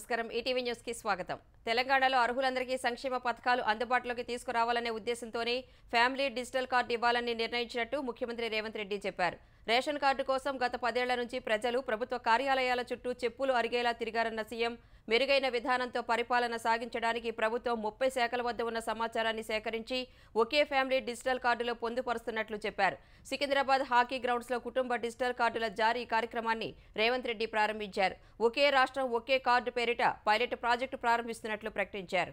నమస్కారం ETV news కి స్వాగతం. తెలంగాణలో అర్హులందరికీ సంక్షేమ పథకాలు అందుబాటులోకి తీసుకురావాలనే ఉద్దేశంతోనే ఫ్యామిలీ డిజిటల్ కార్డు ఇవ్వాలని నిర్ణయించినట్టు ముఖ్యమంత్రి రేవంత్ రెడ్డి చెప్పారు. రేషన్ కార్డు కోసం గత 10 ఏళ్ల నుంచి ప్రజలు ప్రభుత్వ కార్యాలయాల చుట్టూ చెప్పులు అరిగేలా తిరిగారన్న సీఎం మెరుగైన విధానంతో పరిపాలన సాగించడానికి ప్రభుత్వం 30 శాఖల వద్ద ఉన్న సమాచారాన్ని సేకరించి ఒకే ఫ్యామిలీ డిజిటల్ కార్డులో పొందుపరుస్తున్నట్లు చెప్పారు. సికింద్రాబాద్ హాకీ గ్రౌండ్స్ లో కుటుంబ డిజిటల్ కార్డుల జారీ కార్యక్రమాన్ని రేవంత్ రెడ్డి ప్రారంభించారు. ఒకే రాష్ట్రం ఒకే కార్డు పేరిట పైలట్ ప్రాజెక్టు ప్రారంభిస్తున్నట్లు ప్రకటించారు.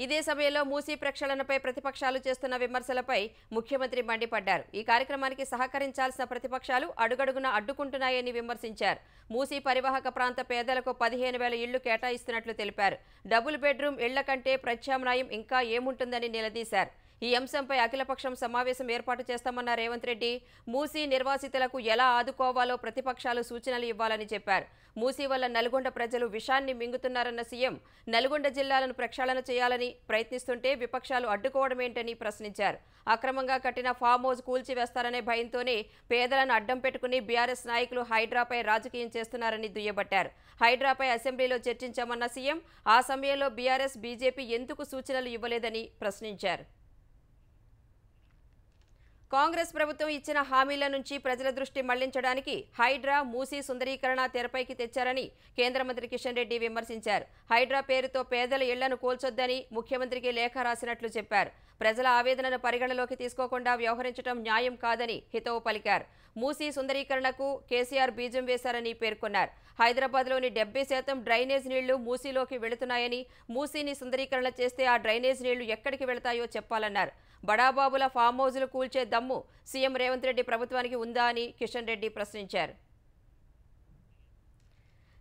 ఇదే సమయంలో మూసీ ప్రక్షాళనపై ప్రతిపక్షాలు చేస్తున్న విమర్శలపై ముఖ్యమంత్రి మండిపడ్డారు. ఈ కార్యక్రమానికి సహకరించాల్సిన ప్రతిపక్షాలు అడుగడుగునా అడ్డుకుంటున్నాయని విమర్శించారు. మూసీ పరివాహక ప్రాంత పేదలకు 15,000 ఇళ్లు కేటాయిస్తున్నట్లు తెలిపారు. డబుల్ బెడ్రూమ్ ఇళ్ల కంటే ప్రత్యామ్నాయం ఇంకా ఏముంటుందని నిలదీశారు. ఈ అంశంపై అఖిలపక్షం సమావేశం ఏర్పాటు చేస్తామన్న రేవంత్ రెడ్డి మూసీ నిర్వాసితులకు ఎలా ఆదుకోవాలో ప్రతిపక్షాలు సూచనలు ఇవ్వాలని చెప్పారు. మూసీ వల్ల నల్గొండ ప్రజలు విషాన్ని మింగుతున్నారన్న సీఎం నల్గొండ జిల్లాలను ప్రక్షాళన చేయాలని ప్రయత్నిస్తుంటే విపక్షాలు అడ్డుకోవడమేంటని ప్రశ్నించారు. అక్రమంగా కట్టిన ఫామ్ హౌస్ కూల్చివేస్తారనే భయంతోనే పేదలను అడ్డం పెట్టుకుని బీఆర్ఎస్ నాయకులు హైడ్రాపై రాజకీయం చేస్తున్నారని దుయ్యబట్టారు. హైడ్రాపై అసెంబ్లీలో చర్చించామన్న సీఎం ఆ సమయంలో బీఆర్ఎస్ బీజేపీ ఎందుకు సూచనలు ఇవ్వలేదని ప్రశ్నించారు. కాంగ్రెస్ ప్రభుత్వం ఇచ్చిన హామీల నుంచి ప్రజల దృష్టి మళ్లించడానికి హైడ్రా మూసీ సుందరీకరణ తెరపైకి తెచ్చారని కేంద్ర మంత్రి కిషన్ రెడ్డి విమర్శించారు. హైడ్రా పేరుతో పేదల ఇళ్లను కూల్చొద్దని ముఖ్యమంత్రికి లేఖ రాసినట్లు చెప్పారు. ప్రజల ఆవేదనను పరిగణలోకి తీసుకోకుండా వ్యవహరించడం న్యాయం కాదని హితవు పలికారు. మూసీ సుందరీకరణకు కేసీఆర్ బీజం వేశారని పేర్కొన్నారు. హైదరాబాద్లోని 70% డ్రైనేజ్ నీళ్లు మూసీలోకి వెళుతున్నాయని, మూసీని సుందరీకరణ చేస్తే ఆ డ్రైనేజ్ నీళ్లు ఎక్కడికి వెళతాయో చెప్పాలన్నారు. బడాబాబుల ఫామ్ హౌజులు కూల్చే దమ్ము సీఎం రేవంత్ రెడ్డి ప్రభుత్వానికి ఉందా అని కిషన్ రెడ్డి ప్రశ్నించారు.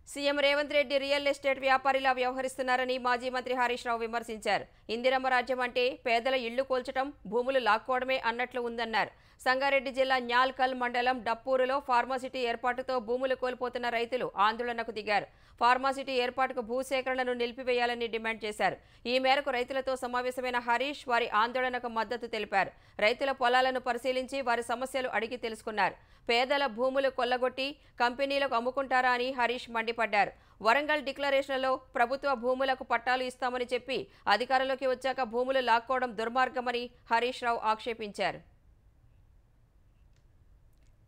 CM Revanth Reddy real estate వ్యాపారిలా వ్యవహరిస్తున్నారని మాజీ మంత్రి హరీష్ రావు విమర్శించారు. ఇందిరమ్మ రాజ్యం అంటే పేదల ఇళ్లు కూల్చడం, భూములు లాక్కోవడమే అన్నట్లు ఉందన్నారు. సంగారెడ్డి జిల్లా న్యాల్కల్ మండలం డప్పూరులో ఫార్మాసిటీ ఏర్పాటుతో భూములు కోల్పోతున్న రైతులు ఆందోళనకు దిగారు. ఫార్మాసిటీ ఏర్పాటుకు భూసేకరణను నిలిపివేయాలని డిమాండ్ చేశారు. ఈ మేరకు రైతులతో సమావేశమైన హరీష్ వారి ఆందోళనకు మద్దతు తెలిపారు. రైతుల పొలాలను పరిశీలించి వారి సమస్యలు అడిగి తెలుసుకున్నారు. పేదల భూములు కొల్లగొట్టి కంపెనీలకు అమ్ముకుంటారా అని హరీష్ మండిపడ్డారు. వరంగల్ డిక్లరేషన్లలో ప్రభుత్వ భూములకు పట్టాలు ఇస్తామని చెప్పి అధికారంలోకి వచ్చాక భూములు లాక్కోవడం దుర్మార్గమని హరీష్ రావు ఆక్షేపించారు.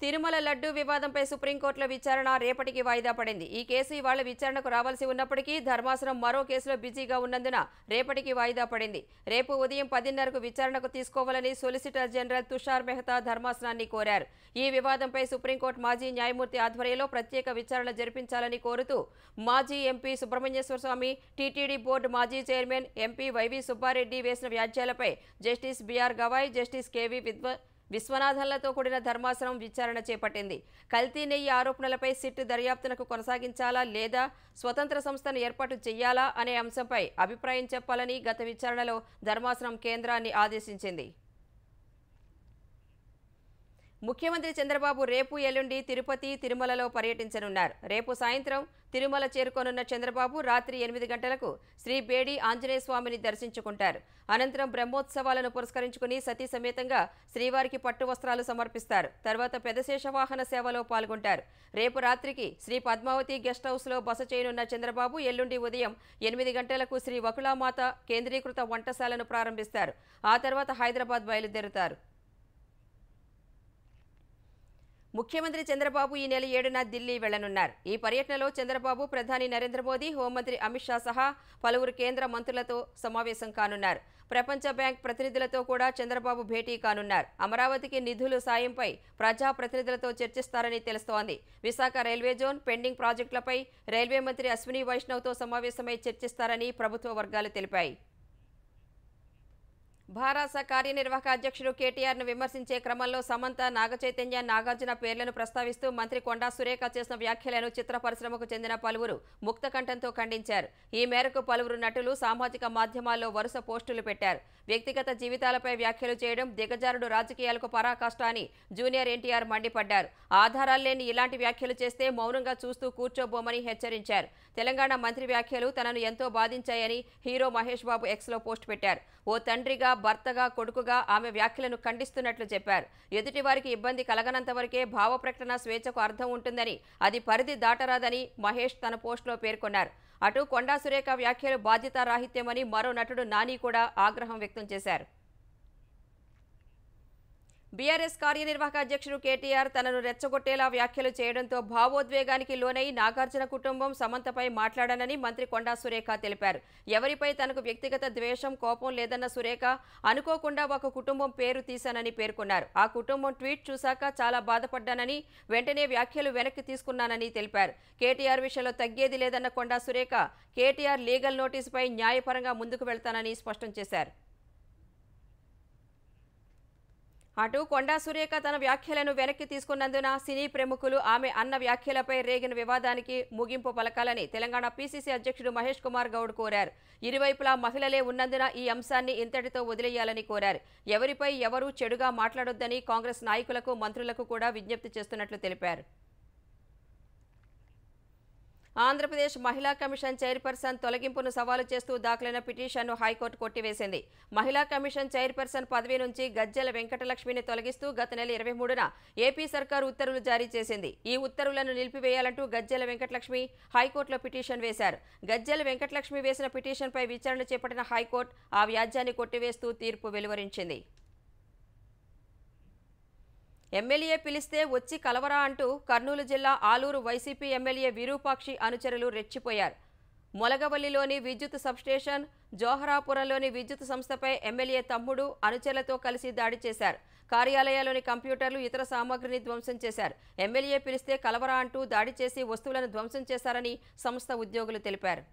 తిరుమల లడ్డూ వివాదంపై సుప్రీంకోర్టులో విచారణ రేపటికి వాయిదా పడింది. ఈ కేసు ఇవాళ విచారణకు రావాల్సి ఉన్నప్పటికీ ధర్మాసనం మరో కేసులో బిజీగా ఉన్నందున రేపటికి వాయిదా పడింది. రేపు ఉదయం 10:30కు విచారణకు తీసుకోవాలని సొలిసిటర్ జనరల్ తుషార్ మెహతా ధర్మాసనాన్ని కోరారు. ఈ వివాదంపై సుప్రీంకోర్టు మాజీ న్యాయమూర్తి ఆధ్వర్యంలో ప్రత్యేక విచారణ జరిపించాలని కోరుతూ మాజీ MP Subrahmanyeswara Swamy, TTD board మాజీ చైర్మన్ ఎంపీ వైవి సుబ్బారెడ్డి వేసిన వ్యాజ్యాలపై justice BR Gavai, justice KV విశ్వనాథన్లతో కూడిన ధర్మాసనం విచారణ చేపట్టింది. కల్తీ నెయ్యి ఆరోపణలపై సిట్ దర్యాప్తునకు కొనసాగించాలా లేదా స్వతంత్ర సంస్థను ఏర్పాటు చేయాలా అనే అంశంపై అభిప్రాయం చెప్పాలని గత విచారణలో ధర్మాసనం కేంద్రాన్ని ఆదేశించింది. ముఖ్యమంత్రి చంద్రబాబు రేపు ఎల్లుండి తిరుపతి, తిరుమలలో పర్యటించనున్నారు. రేపు సాయంత్రం తిరుమల చేరుకోనున్న చంద్రబాబు రాత్రి 8 గంటలకు శ్రీ బేడి ఆంజనేయ స్వామిని దర్శించుకుంటారు. అనంతరం బ్రహ్మోత్సవాలను పురస్కరించుకుని సతీ సమేతంగా శ్రీవారికి పట్టు వస్త్రాలు సమర్పిస్తారు. తర్వాత పెదశేష వాహన సేవలో పాల్గొంటారు. రేపు రాత్రికి శ్రీ పద్మావతి గెస్ట్ హౌస్లో బస చేయనున్న చంద్రబాబు ఎల్లుండి ఉదయం 8 గంటలకు శ్రీ వకుళామాత కేంద్రీకృత వంటశాలను ప్రారంభిస్తారు. ఆ తర్వాత హైదరాబాద్ బయలుదేరుతారు. ముఖ్యమంత్రి చంద్రబాబు ఈ నెల 7న ఢిల్లీ వెళ్లనున్నారు. ఈ పర్యటనలో చంద్రబాబు ప్రధాని నరేంద్ర మోదీ, హోంమంత్రి అమిత్ షా సహా పలువురు కేంద్ర మంత్రులతో సమావేశం కానున్నారు. ప్రపంచ బ్యాంక్ ప్రతినిధులతో కూడా చంద్రబాబు భేటీ కానున్నారు. అమరావతికి నిధులు సాయంపై ప్రజాప్రతినిధులతో చర్చిస్తారని తెలుస్తోంది. విశాఖ రైల్వే జోన్ పెండింగ్ ప్రాజెక్టులపై రైల్వే మంత్రి అశ్విని వైష్ణవ్తో సమావేశమై చర్చిస్తారని ప్రభుత్వ వర్గాలు తెలిపాయి. భారాస కార్యనిర్వాహక అధ్యక్షుడు కేటీఆర్ను విమర్శించే క్రమంలో సమంత, నాగచైతన్య, నాగార్జున పేర్లను ప్రస్తావిస్తూ మంత్రి కొండా సురేఖ చేసిన వ్యాఖ్యలను చిత్ర పరిశ్రమకు చెందిన పలువురు ముక్తకంఠంతో ఖండించారు. ఈ మేరకు పలువురు నటులు సామాజిక మాధ్యమాల్లో వరుస పోస్టులు పెట్టారు. వ్యక్తిగత జీవితాలపై వ్యాఖ్యలు చేయడం దిగజారుడు రాజకీయాలకు పరాకాష్ట అని జూనియర్ ఎన్టీఆర్ మండిపడ్డారు. ఆధారాలు లేని ఇలాంటి వ్యాఖ్యలు చేస్తే మౌనంగా చూస్తూ కూర్చోబోమని హెచ్చరించారు. తెలంగాణ మంత్రి వ్యాఖ్యలు తనను ఎంతో బాధించాయని హీరో మహేష్ బాబు ఎక్స్లో పోస్ట్ పెట్టారు. ఓ తండ్రిగా భర్తగా, కొడుకుగా ఆమె వ్యాఖ్యలను ఖండిస్తున్నట్లు చెప్పారు. ఎదుటివారికి ఇబ్బంది కలగనంత వరకే భావ ప్రకటన స్వేచ్ఛకు అర్థం ఉంటుందని, అది పరిధి దాటరాదని మహేష్ తన పోస్టులో పేర్కొన్నారు. అటు కొండా సురేఖ వ్యాఖ్యలు బాధ్యతారాహిత్యమని మరో నటుడు నాని కూడా ఆగ్రహం వ్యక్తం చేశారు. బీఆర్ఎస్ కార్యనిర్వాహక అధ్యక్షుడు కేటీఆర్ తనను రెచ్చగొట్టేలా వ్యాఖ్యలు చేయడంతో భావోద్వేగానికి లోనై నాగార్జున కుటుంబం సమంతపై మాట్లాడానని మంత్రి కొండా సురేఖ తెలిపారు. ఎవరిపై తనకు వ్యక్తిగత ద్వేషం, కోపం లేదన్న సురేఖ అనుకోకుండా ఒక కుటుంబం పేరు తీశానని పేర్కొన్నారు. ఆ కుటుంబం ట్వీట్ చూశాక చాలా బాధపడ్డానని, వెంటనే వ్యాఖ్యలు వెనక్కి తీసుకున్నానని తెలిపారు. కేటీఆర్ విషయంలో తగ్గేది లేదన్న కొండా సురేఖ కేటీఆర్ లీగల్ నోటీసుపై న్యాయపరంగా ముందుకు వెళ్తానని స్పష్టం చేశారు. అటు కొండా సురేఖ తన వ్యాఖ్యలను వెనక్కి తీసుకున్నందున సినీ ప్రముఖులు ఆమె అన్న వ్యాఖ్యలపై రేగిన వివాదానికి ముగింపు పలకాలని తెలంగాణ పీసీసీ అధ్యక్షుడు మహేష్ కుమార్ గౌడ్ కోరారు. ఇరువైపులా మహిళలే ఉన్నందున ఈ అంశాన్ని ఇంతటితో వదిలేయాలని కోరారు. ఎవరిపై ఎవరూ చెడుగా మాట్లాడొద్దని కాంగ్రెస్ నాయకులకు, మంత్రులకు కూడా విజ్ఞప్తి చేస్తున్నట్లు తెలిపారు. ఆంధ్రప్రదేశ్ మహిళా కమిషన్ చైర్పర్సన్ తొలగింపును సవాలు చేస్తూ దాఖలైన పిటిషన్ను హైకోర్టు కొట్టివేసింది. మహిళా కమిషన్ చైర్పర్సన్ పదవి నుంచి గజ్జెల వెంకటలక్ష్మిని తొలగిస్తూ గత నెల 23న ఏపీ సర్కారు ఉత్తర్వులు జారీ చేసింది. ఈ ఉత్తర్వులను నిలిపివేయాలంటూ గజ్జెల వెంకటలక్ష్మి హైకోర్టులో పిటిషన్ వేశారు. గజ్జెల వెంకటలక్ష్మి వేసిన పిటిషన్పై విచారణ చేపట్టిన హైకోర్టు ఆ వ్యాజ్యాన్ని కొట్టివేస్తూ తీర్పు వెలువరించింది. ఎమ్మెల్యే పిలిస్తే వచ్చి కలవరా అంటూ కర్నూలు జిల్లా ఆలూరు వైసీపీ ఎమ్మెల్యే విరూపాక్షి అనుచరులు రెచ్చిపోయారు. మొలగవల్లిలోని విద్యుత్ సబ్స్టేషన్, జోహరాపురంలోని విద్యుత్ సంస్థపై ఎమ్మెల్యే తమ్ముడు అనుచరులతో కలిసి దాడి చేశారు. కార్యాలయాల్లోని కంప్యూటర్లు, ఇతర సామగ్రిని ధ్వంసం చేశారు. ఎమ్మెల్యే పిలిస్తే కలవరా అంటూ దాడి చేసి వస్తువులను ధ్వంసం చేశారని సంస్థ ఉద్యోగులు తెలిపారు.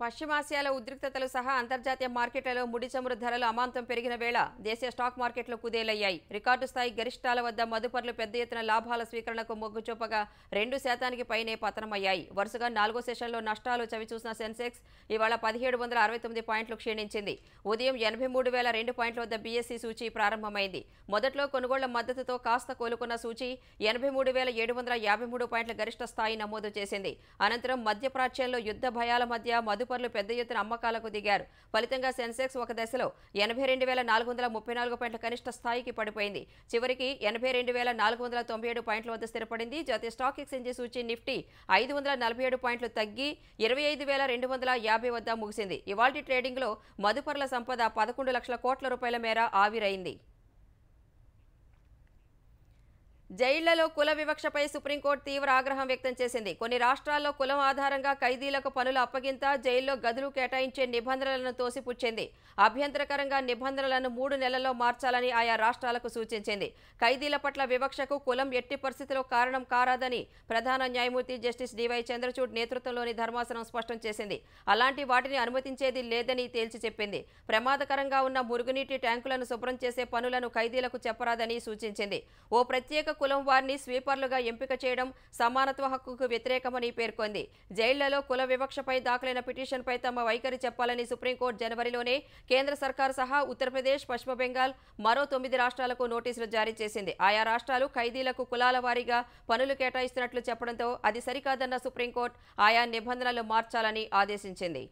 పశ్చిమాసియాలో ఉద్రిక్తతలు సహా అంతర్జాతీయ మార్కెట్లలో ముడి చమురు ధరలు అమాంతం పెరిగిన వేళ దేశీయ స్టాక్ మార్కెట్లు కుదేలయ్యాయి. రికార్డు స్థాయి గరిష్టాల వద్ద మదుపర్లు పెద్ద ఎత్తున లాభాల స్వీకరణకు మొగ్గు చూపగా 2% పైనే పతనమయ్యాయి. వరుసగా 4వ సెషన్లో నష్టాలు చవిచూసిన సెన్సెక్స్ ఇవాళ 1769 పాయింట్లు క్షీణించింది. ఉదయం 83,002 పాయింట్ల వద్ద బీఎస్సీ సూచీ ప్రారంభమైంది. మొదట్లో కొనుగోళ్ల మద్దతుతో కాస్త కోలుకున్న సూచీ 83,753 పాయింట్ల గరిష్ట స్థాయి నమోదు చేసింది. అనంతరం మధ్యప్రాచ్యంలో యుద్ధ భయాల మధ్య మదుపర్లు పెద్ద ఎత్తున అమ్మకాలకు దిగారు. ఫలితంగా సెన్సెక్స్ ఒక దశలో 82,434 పాయింట్ల కనిష్ట స్థాయికి పడిపోయింది. చివరికి 82,497 పాయింట్ల వద్ద స్థిరపడింది. జాతీయ స్టాక్ ఎక్స్చేంజి సూచీ నిఫ్టీ 547 పాయింట్లు తగ్గి 25,250 వద్ద ముగిసింది. ఇవాల్టి ట్రేడింగ్లో మదుపర్ల సంపద 11 లక్షల కోట్ల రూపాయల మేర ఆవిరైంది. జైళ్లలో కుల వివక్షపై సుప్రీంకోర్టు తీవ్ర ఆగ్రహం వ్యక్తం చేసింది. కొన్ని రాష్ట్రాల్లో కులం ఆధారంగా ఖైదీలకు పనుల అప్పగింత, జైల్లో గదులు కేటాయించే నిబంధనలను తోసిపుచ్చింది. అభ్యంతరకరంగా నిబంధనలను 3 నెలల్లో మార్చాలని ఆయా రాష్ట్రాలకు సూచించింది. ఖైదీల పట్ల వివక్షకు కులం ఎట్టి పరిస్థితిలో కారణం కారాదని ప్రధాన న్యాయమూర్తి జస్టిస్ డివై చంద్రచూడ్ నేతృత్వంలోని ధర్మాసనం స్పష్టం చేసింది. అలాంటి వాటిని అనుమతించేది లేదని తేల్చి చెప్పింది. ప్రమాదకరంగా ఉన్న మురుగునీటి ట్యాంకులను శుభ్రం చేసే పనులను ఖైదీలకు చెప్పరాదని సూచించింది. ఓ ప్రత్యేక కులం వారిని స్వీపర్లుగా ఎంపిక చేయడం సమానత్వ హక్కుకు వ్యతిరేకమని పేర్కొంది. జైళ్లలో కుల వివక్షపై దాఖలైన పిటిషన్పై తమ వైఖరి చెప్పాలని సుప్రీంకోర్టు జనవరిలోనే కేంద్ర సర్కారు సహా ఉత్తరప్రదేశ్, పశ్చిమ బెంగాల్ మరో 9 రాష్ట్రాలకు నోటీసులు జారీ చేసింది. ఆయా రాష్ట్రాలు ఖైదీలకు కులాల వారీగా పనులు కేటాయిస్తున్నట్లు చెప్పడంతో అది సరికాదన్న సుప్రీంకోర్టు ఆయా నిబంధనలు మార్చాలని ఆదేశించింది.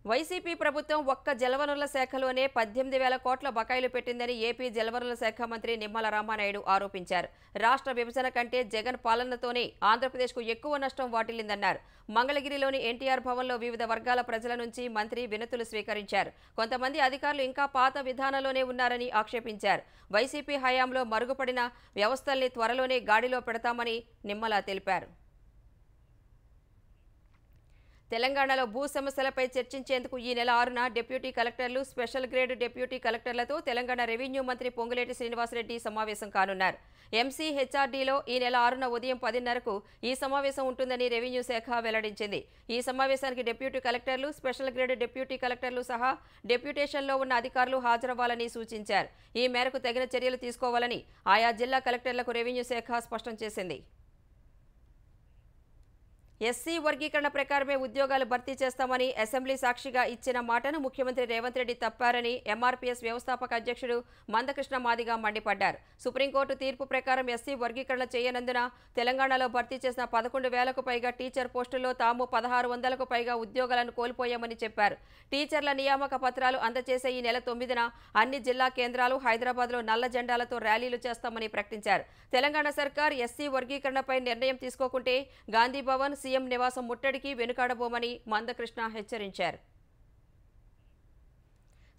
వైసీపీ ప్రభుత్వం ఒక్క జలవనరుల శాఖలోనే 18,000 కోట్ల బకాయిలు పెట్టిందని ఏపీ జలవనరుల శాఖ మంత్రి నిమ్మల రామానాయుడు ఆరోపించారు. రాష్ట్ర విభజన కంటే జగన్ పాలనతోనే ఆంధ్రప్రదేశ్కు ఎక్కువ నష్టం వాటిల్లిందన్నారు. మంగళగిరిలోని ఎన్టీఆర్ భవన్లో వివిధ వర్గాల ప్రజల నుంచి మంత్రి వినతులు స్వీకరించారు. కొంతమంది అధికారులు ఇంకా పాత విధానంలోనే ఉన్నారని ఆక్షేపించారు. వైసీపీ హయాంలో మరుగుపడిన వ్యవస్థల్ని త్వరలోనే గాడిలో పెడతామని నిమ్మల తెలిపారు. తెలంగాణలో భూ సమస్యలపై చర్చించేందుకు ఈ నెల 6న డిప్యూటీ కలెక్టర్లు, స్పెషల్ గ్రేడ్ డిప్యూటీ కలెక్టర్లతో తెలంగాణ రెవెన్యూ మంత్రి పొంగులేటి శ్రీనివాసరెడ్డి సమావేశం కానున్నారు. ఎంసీహెచ్ఆర్డీలో ఈ నెల 6న ఉదయం 10:30కు ఈ సమావేశం ఉంటుందని రెవెన్యూ శాఖ వెల్లడించింది. ఈ సమావేశానికి డిప్యూటీ కలెక్టర్లు, స్పెషల్ గ్రేడ్ డిప్యూటీ కలెక్టర్లు సహా డెప్యూటేషన్లో ఉన్న అధికారులు హాజరవ్వాలని సూచించారు. ఈ మేరకు తగిన చర్యలు తీసుకోవాలని ఆయా జిల్లా కలెక్టర్లకు రెవెన్యూ శాఖ స్పష్టం చేసింది. ఎస్సీ వర్గీకరణ ప్రకారమే ఉద్యోగాలు భర్తీ చేస్తామని అసెంబ్లీ సాక్షిగా ఇచ్చిన మాటను ముఖ్యమంత్రి రేవంత్ రెడ్డి తప్పారని ఎంఆర్పీఎస్ వ్యవస్థాపక అధ్యక్షుడు మందకృష్ణ మాదిగ మండిపడ్డారు. సుప్రీంకోర్టు తీర్పు ప్రకారం ఎస్సీ వర్గీకరణ చేయనందున తెలంగాణలో భర్తీ చేసిన 11,000కు పైగా టీచర్ పోస్టుల్లో తాము 1,600కు పైగా ఉద్యోగాలను కోల్పోయామని చెప్పారు. టీచర్ల నియామక పత్రాలు అందజేసే ఈ నెల 9న అన్ని జిల్లా కేంద్రాలు హైదరాబాద్లో నల్ల జెండాలతో ర్యాలీలు చేస్తామని ప్రకటించారు. తెలంగాణ సర్కార్ ఎస్సీ వర్గీకరణపై నిర్ణయం తీసుకోకుంటే గాంధీ భవన్ సీఎం నివాసం ముట్టడికి వెనుకాడబోమని మందకృష్ణ హెచ్చరించారు.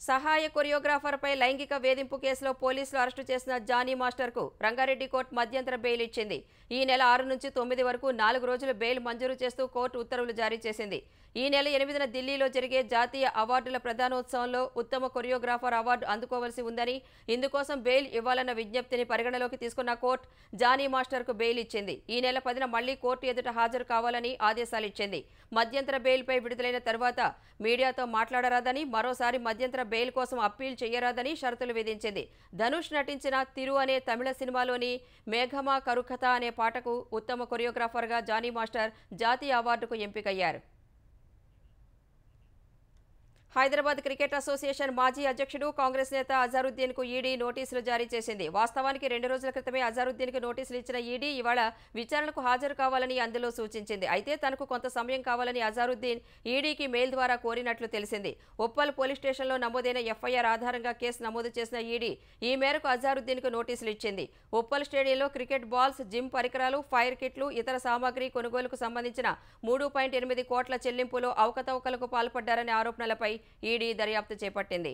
సహాయ కొరియోగ్రాఫర్పై లైంగిక వేధింపు కేసులో పోలీసులు అరెస్టు చేసిన జానీ మాస్టర్కు రంగారెడ్డి కోర్టు మధ్యంతర బెయిల్ ఇచ్చింది. ఈ నెల 6 నుంచి 9 వరకు 4 రోజులు బెయిల్ మంజూరు చేస్తూ కోర్టు ఉత్తర్వులు జారీ చేసింది. ఈ నెల 8న ఢిల్లీలో జరిగే జాతీయ అవార్డుల ప్రదానోత్సవంలో ఉత్తమ కొరియోగ్రాఫర్ అవార్డు అందుకోవాల్సి ఉందని, ఇందుకోసం బెయిల్ ఇవ్వాలన్న విజ్ఞప్తిని పరిగణలోకి తీసుకున్న కోర్టు జానీ మాస్టర్కు బెయిల్ ఇచ్చింది. ఈ నెల 10న మళ్లీ కోర్టు ఎదుట హాజరు కావాలని ఆదేశాలిచ్చింది. మధ్యంతర బెయిల్పై విడుదలైన తర్వాత మీడియాతో మాట్లాడరాదని, మరోసారి మధ్యంతర బెయిల్ కోసం అప్పీల్ చేయరాదని షరతులు విధించింది. ధనుష్ నటించిన తిరు అనే తమిళ సినిమాలోని మేఘమా కరుకథ అనే పాటకు ఉత్తమ కొరియోగ్రాఫర్గా జానీ మాస్టర్ జాతీయ అవార్డుకు ఎంపికయ్యారు. హైదరాబాద్ క్రికెట్ అసోసియేషన్ మాజీ అధ్యక్షుడు కాంగ్రెస్ నేత అజారుద్దీన్కు ఈడీ నోటీసులు జారీ చేసింది. వాస్తవానికి 2 రోజుల క్రితమే అజారుద్దీన్కు నోటీసులు ఇచ్చిన ఈడీ ఇవాళ విచారణకు హాజరు కావాలని అందులో సూచించింది. అయితే తనకు కొంత సమయం కావాలని అజారుద్దీన్ ఈడీకి మెయిల్ ద్వారా కోరినట్లు తెలిసింది. ఉప్పల్ పోలీస్ స్టేషన్లో నమోదైన ఎఫ్ఐఆర్ ఆధారంగా కేసు నమోదు చేసిన ఈడీ ఈ మేరకు అజారుద్దీన్కు నోటీసులు ఇచ్చింది. ఉప్పల్ స్టేడియంలో క్రికెట్ బాల్స్, జిమ్ పరికరాలు, ఫైర్ కిట్లు, ఇతర సామాగ్రి కొనుగోలుకు సంబంధించిన 3.8 కోట్ల చెల్లింపులో అవకతవకలకు పాల్పడ్డారనే ఆరోపణలపై ఈడీ దర్యాప్తు చేపట్టింది.